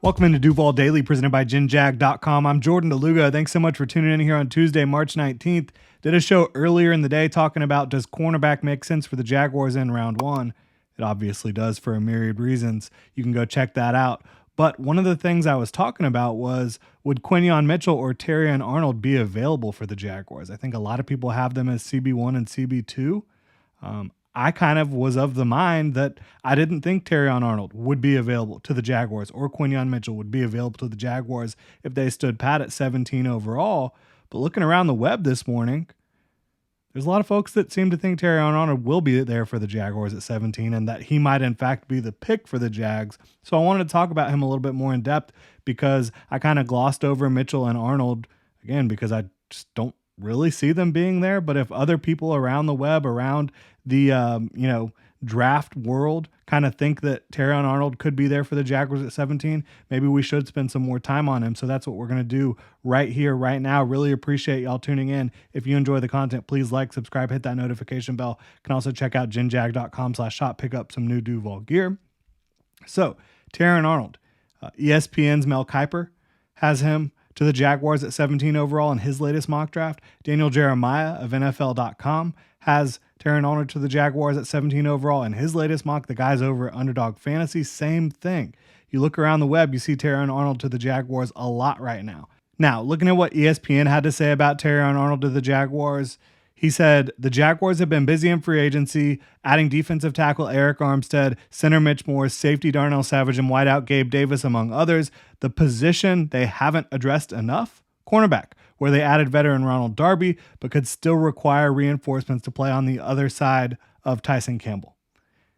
Welcome into Duval Daily, presented by GenJag.com. I'm Jordan DeLugo. Thanks so much for tuning in here on Tuesday, March 19th. Did a show earlier in the day talking about, does cornerback make sense for the Jaguars in round one? It obviously does for a myriad reasons. You can go check that out. But one of the things I was talking about was, would Quinyon Mitchell or Terrion Arnold be available for the Jaguars? I think a lot of people have them as CB1 and CB2. I kind of was of the mind that I didn't think Terrion Arnold would be available to the Jaguars or Quinyon Mitchell would be available to the Jaguars if they stood pat at 17 overall. But looking around the web this morning, there's a lot of folks that seem to think Terrion Arnold will be there for the Jaguars at 17 and that he might in fact be the pick for the Jags. So I wanted to talk about him a little bit more in depth because I kind of glossed over Mitchell and Arnold, again, because I just don't really see them being there. But if other people around the web, around the draft world kind of think that Terrion Arnold could be there for the Jaguars at 17, maybe we should spend some more time on him. So that's what we're going to do right here, right now. Really appreciate y'all tuning in. If you enjoy the content, please like, subscribe, hit that notification bell. You can also check out genjag.com/shop, pick up some new Duval gear. So Terrion Arnold, ESPN's Mel Kiper has him to the Jaguars at 17 overall in his latest mock draft. Daniel Jeremiah of NFL.com has Terrion Arnold to the Jaguars at 17 overall in his latest mock. The guys over at Underdog Fantasy, same thing. You look around the web, you see Terrion Arnold to the Jaguars a lot right now. Now, looking at what ESPN had to say about Terrion Arnold to the Jaguars, he said, the Jaguars have been busy in free agency, adding defensive tackle Eric Armstead, center Mitch Morse, safety Darnell Savage, and wideout Gabe Davis, among others. The position they haven't addressed enough, cornerback, where they added veteran Ronald Darby, but could still require reinforcements to play on the other side of Tyson Campbell.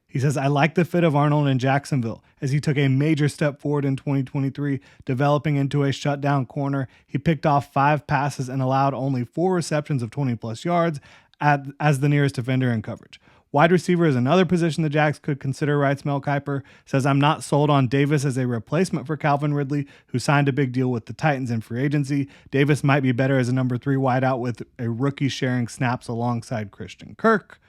He says, I like the fit of Arnold in Jacksonville as he took a major step forward in 2023, developing into a shutdown corner. He picked off 5 passes and allowed only 4 receptions of 20-plus yards as the nearest defender in coverage. Wide receiver is another position the Jags could consider, writes Mel Kiper. Says, I'm not sold on Davis as a replacement for Calvin Ridley, who signed a big deal with the Titans in free agency. Davis might be better as a number 3 wideout with a rookie sharing snaps alongside Christian Kirk.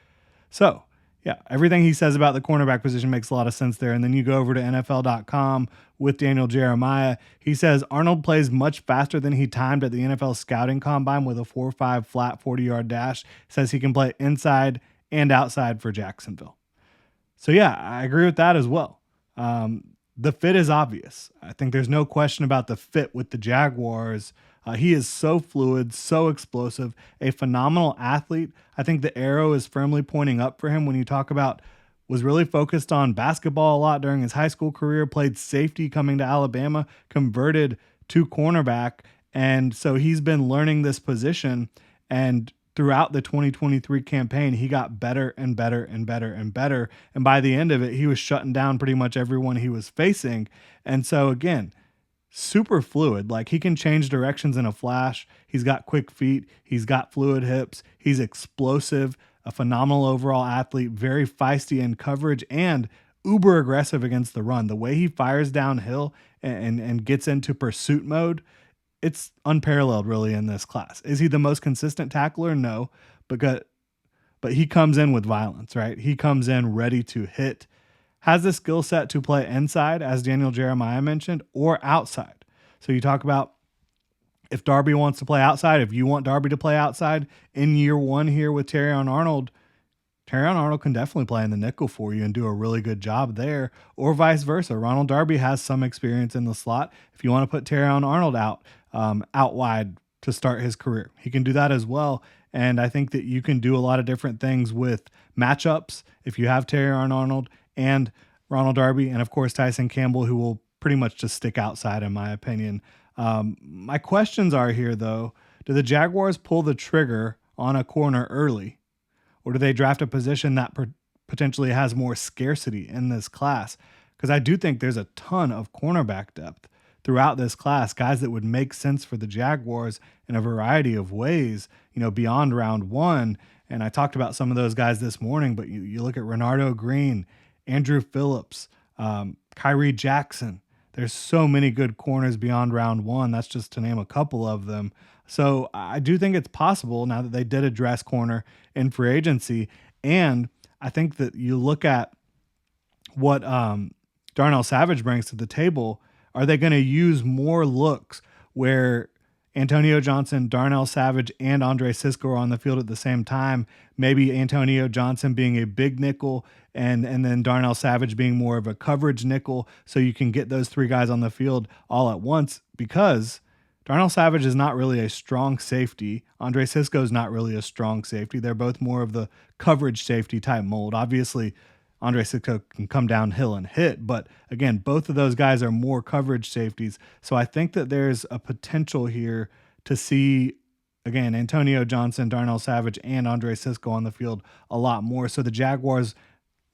So, yeah, everything he says about the cornerback position makes a lot of sense there. And then you go over to NFL.com with Daniel Jeremiah. He says Arnold plays much faster than he timed at the NFL scouting combine with a 4.5 flat 40-yard dash. Says he can play inside and outside for Jacksonville. So, yeah, I agree with that as well. The fit is obvious. I think there's no question about the fit with the Jaguars. He is so fluid, so explosive, a phenomenal athlete. I think the arrow is firmly pointing up for him when you talk about was really focused on basketball a lot during his high school career, played safety coming to Alabama, converted to cornerback. And so he's been learning this position. And throughout the 2023 campaign, he got better and better and better and better. And by the end of it, he was shutting down pretty much everyone he was facing. And so again, super fluid. Like, he can change directions in a flash. He's got quick feet. He's got fluid hips. He's explosive, a phenomenal overall athlete, very feisty in coverage and uber aggressive against the run. The way he fires downhill and gets into pursuit mode, it's unparalleled really in this class. Is he the most consistent tackler? No, but he comes in with violence, right? He comes in ready to hit. Has the skill set to play inside, as Daniel Jeremiah mentioned, or outside. So you talk about if Darby wants to play outside, if you want Darby to play outside in year one here with Terrion Arnold can definitely play in the nickel for you and do a really good job there, or vice versa. Ronald Darby has some experience in the slot. If you want to put Terrion Arnold out wide to start his career, he can do that as well. And I think that you can do a lot of different things with matchups if you have Terrion Arnold and Ronald Darby, and of course Tyson Campbell, who will pretty much just stick outside in my opinion. My questions are here though, do the Jaguars pull the trigger on a corner early, or do they draft a position that potentially has more scarcity in this class? Because I do think there's a ton of cornerback depth throughout this class, guys that would make sense for the Jaguars in a variety of ways, beyond round one. And I talked about some of those guys this morning, but you look at Renardo Green, Andrew Phillips, Kyrie Jackson. There's so many good corners beyond round one. That's just to name a couple of them. So I do think it's possible now that they did address corner in free agency. And I think that you look at what Darnell Savage brings to the table, Are they going to use more looks where Antonio Johnson, Darnell Savage, and Andre Sisco are on the field at the same time? Maybe Antonio Johnson being a big nickel and then Darnell Savage being more of a coverage nickel, so you can get those three guys on the field all at once, because Darnell Savage is not really a strong safety. Andre Sisco is not really a strong safety. They're both more of the coverage safety type mold. Obviously, Andre Sisco can come downhill and hit, but again, both of those guys are more coverage safeties. So I think that there's a potential here to see, again, Antonio Johnson, Darnell Savage, and Andre Sisco on the field a lot more. So the Jaguars,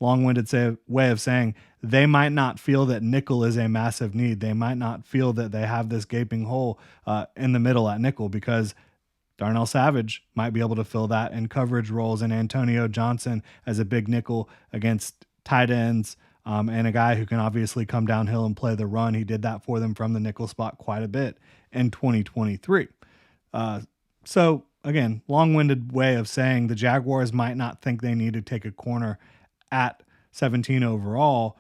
long-winded way of saying, they might not feel that nickel is a massive need. They might not feel that they have this gaping hole in the middle at nickel, because Darnell Savage might be able to fill that in coverage roles, and Antonio Johnson as a big nickel against tight ends, and a guy who can obviously come downhill and play the run. He did that for them from the nickel spot quite a bit in 2023. So again, long-winded way of saying the Jaguars might not think they need to take a corner at 17 overall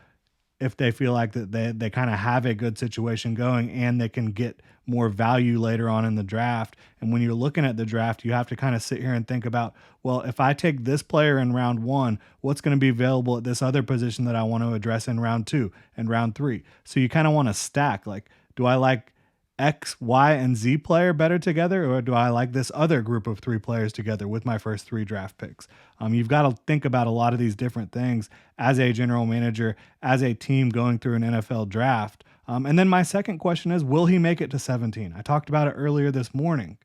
if they feel like that they kind of have a good situation going and they can get more value later on in the draft. And when you're looking at the draft, you have to kind of sit here and think about, well, if I take this player in round 1, what's going to be available at this other position that I want to address in round 2 and round 3? So you kind of want to stack, like, do I like X, Y, and Z player better together, or do I like this other group of 3 players together with my first 3 draft picks? You've got to think about a lot of these different things as a general manager, as a team going through an NFL draft. And then my second question is, will he make it to 17? I talked about it earlier this morning.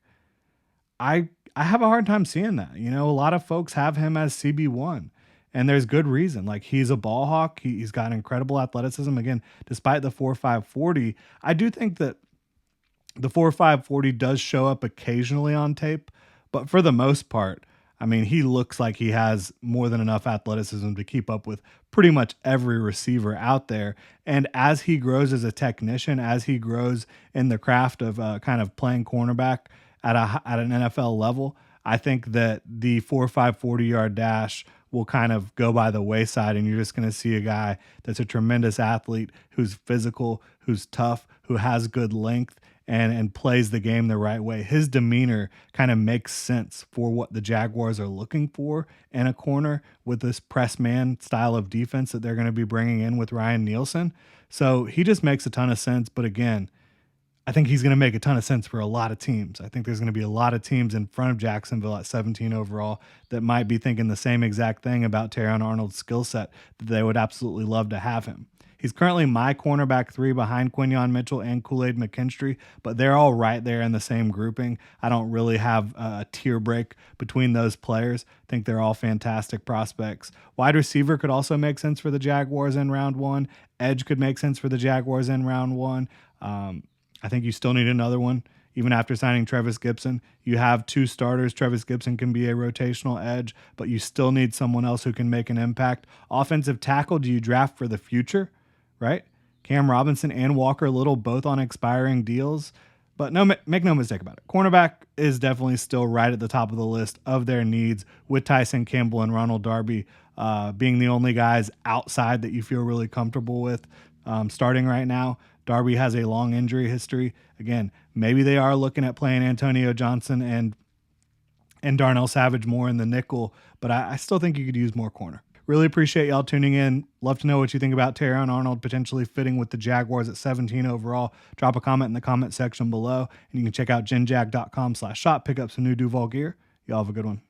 I have a hard time seeing that. A lot of folks have him as CB1. And there's good reason. Like, he's a ball hawk. He's got incredible athleticism. Again, despite the 4.5 40, I do think that the 4.5 40 does show up occasionally on tape, but for the most part, I mean, he looks like he has more than enough athleticism to keep up with pretty much every receiver out there. And as he grows as a technician, as he grows in the craft of kind of playing cornerback at an NFL level, I think that the 4.5 40-yard dash will kind of go by the wayside, and you're just going to see a guy that's a tremendous athlete, who's physical, who's tough, who has good length, and plays the game the right way. His demeanor kind of makes sense for what the Jaguars are looking for in a corner with this press man style of defense that they're going to be bringing in with Ryan Nielsen. So he just makes a ton of sense. But again, I think he's going to make a ton of sense for a lot of teams. I think there's going to be a lot of teams in front of Jacksonville at 17 overall that might be thinking the same exact thing about Terrion Arnold's skill set, that they would absolutely love to have him. He's currently my cornerback 3 behind Quinyon Mitchell and Kool-Aid McKinstry, but they're all right there in the same grouping. I don't really have a tier break between those players. I think they're all fantastic prospects. Wide receiver could also make sense for the Jaguars in round 1. Edge could make sense for the Jaguars in round 1. I think you still need another one. Even after signing Trevis Gibson, you have 2 starters. Trevis Gibson can be a rotational edge, but you still need someone else who can make an impact. Offensive tackle, do you draft for the future? Right? Cam Robinson and Walker Little both on expiring deals. But make no mistake about it. Cornerback is definitely still right at the top of the list of their needs, with Tyson Campbell and Ronald Darby being the only guys outside that you feel really comfortable with starting right now. Darby has a long injury history. Again, maybe they are looking at playing Antonio Johnson and Darnell Savage more in the nickel, but I still think you could use more corner. Really appreciate y'all tuning in. Love to know what you think about Terrion Arnold potentially fitting with the Jaguars at 17 overall. Drop a comment in the comment section below, and you can check out genjag.com/shop, pick up some new Duval gear. Y'all have a good one.